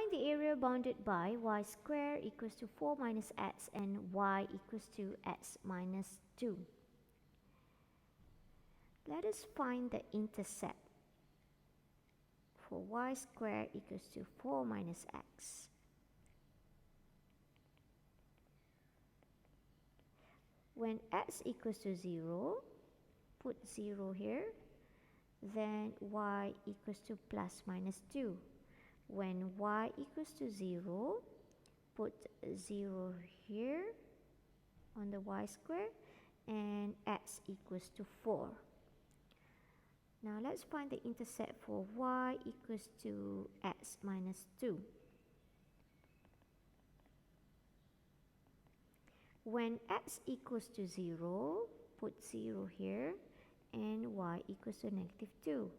find the area bounded by y squared equals to 4 minus x and y equals to x minus 2. Let us find the intercept for y squared equals to 4 minus x. When x equals to 0, put 0 here, then y equals to plus minus 2. When y equals to 0, put 0 here on the y square, and x equals to 4. Now let's find the intercept for y equals to x minus 2. When x equals to 0, put 0 here, and y equals to negative 2.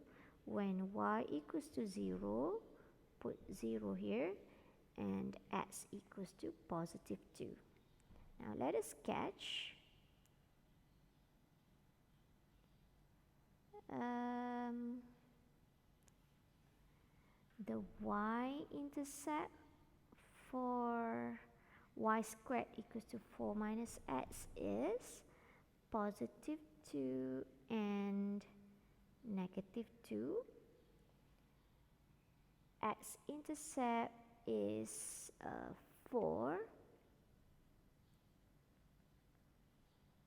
When y equals to 0, put 0 here, and x equals to positive 2. Now let us sketch the y-intercept for y squared equals to 4 minus x is positive 2 and negative 2. X-intercept is 4.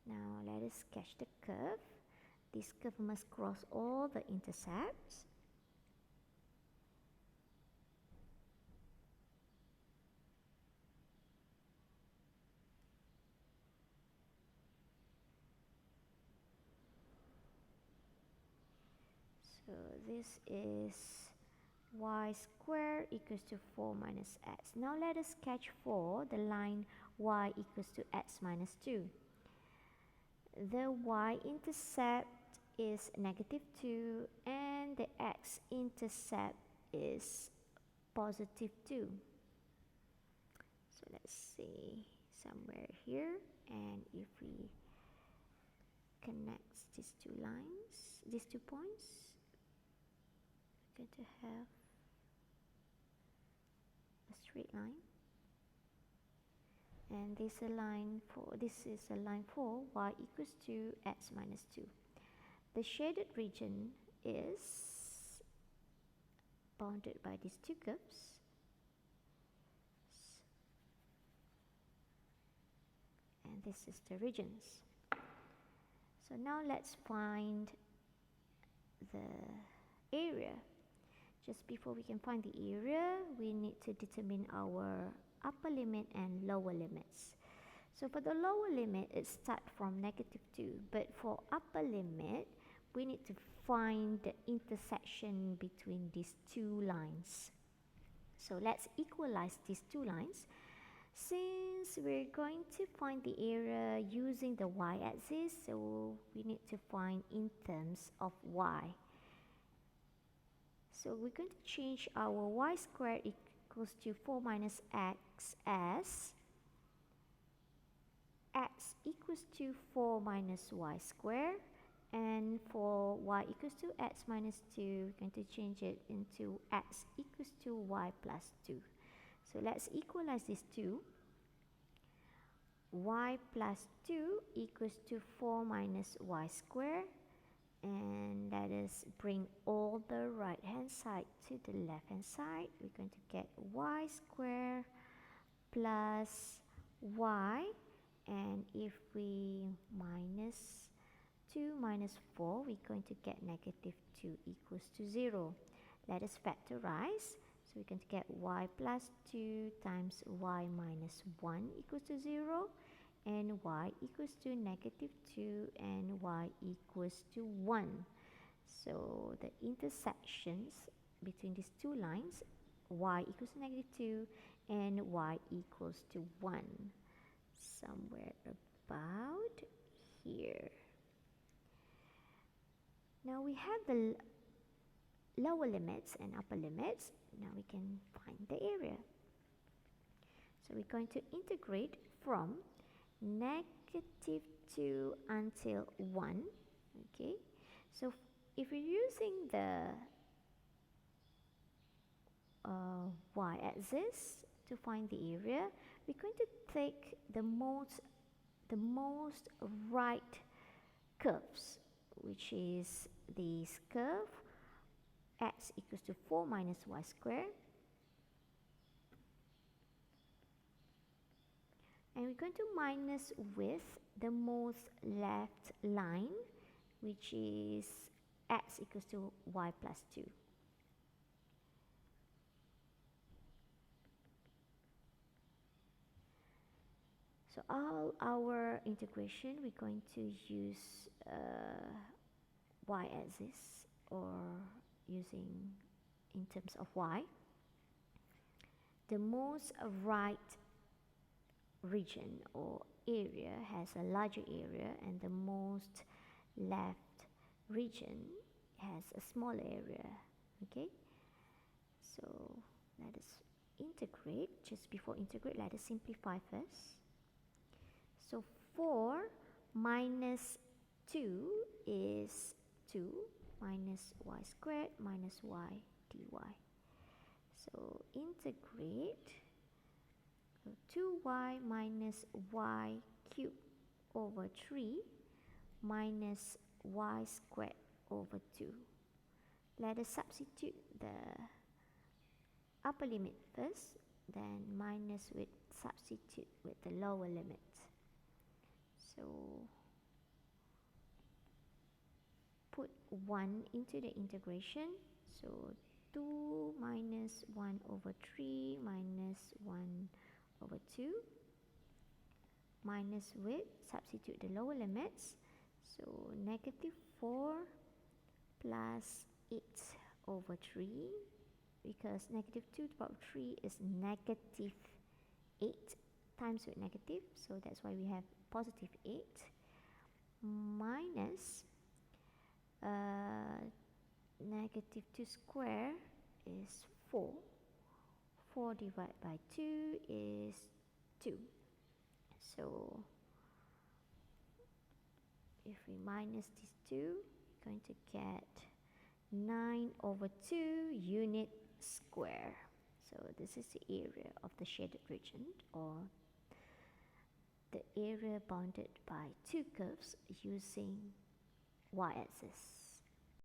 Now let us sketch the curve. This curve must cross all the intercepts. So this is y squared equals to 4 minus x. Now let us sketch for the line y equals to x minus 2. The y-intercept is negative 2 and the x-intercept is positive 2. So let's see somewhere here, and if we connect these two lines, these 2 points, we're going to have a straight line, and this is a line for y equals to x minus 2. The shaded region is bounded by these 2 curves. And this is the regions. So now let's find the area. Just before we can find the area, we need to determine our upper limit and lower limits. So for the lower limit, it starts from negative 2, but for upper limit, we need to find the intersection between these 2 lines. So let's equalize these 2 lines. Since we're going to find the area using the y-axis, so we need to find in terms of y. So we're going to change our y squared equals to 4 minus x as x equals to 4 minus y squared, and for y equals to x minus 2, we're going to change it into x equals to y plus 2. So let's equalize these 2. Y plus 2 equals to 4 minus y squared, and let us bring all the right hand side to the left hand side. We're going to get y squared plus y, and if we minus 2 minus 4, we're going to get negative 2 equals to 0. Let us factorize. So we're going to get y plus 2 times y minus 1 equals to 0, and y equals to negative 2 and y equals to 1. So the intersections between these 2 lines, y equals to negative 2 and y equals to 1. Somewhere about here. Now we have the lower limits and upper limits. Now we can find the area. So we're going to integrate from negative 2 until 1. Okay, so if you're using the y-axis to find the area. We're going to take the most right curves, which is this curve x equals to 4 minus y squared, and we're going to minus with the most left line, which is x equals to y plus 2. So all our integration, we're going to use y-axis, or using in terms of y. The most right region or area has a larger area, and the most left region has a smaller area. Okay, so let us integrate. Just before integrate, let us simplify first. So 4 minus 2 is 2 minus y squared minus y dy. So integrate 2y minus y cubed over 3 minus y squared over 2. Let us substitute the upper limit first, then minus with substitute with the lower limit. So put 1 into the integration. So 2 minus 1 over 3 minus 1 over 2, minus with substitute the lower limits. So negative 4 plus 8 over 3, because negative 2 to the power of 3 is negative 8 times with negative, so that's why we have positive 8, minus negative 2 square is 4. 4 divided by 2 is 2. So if we minus these 2, we're going to get 9 over 2 unit square. So this is the area of the shaded region, or the area bounded by two curves using y-axis.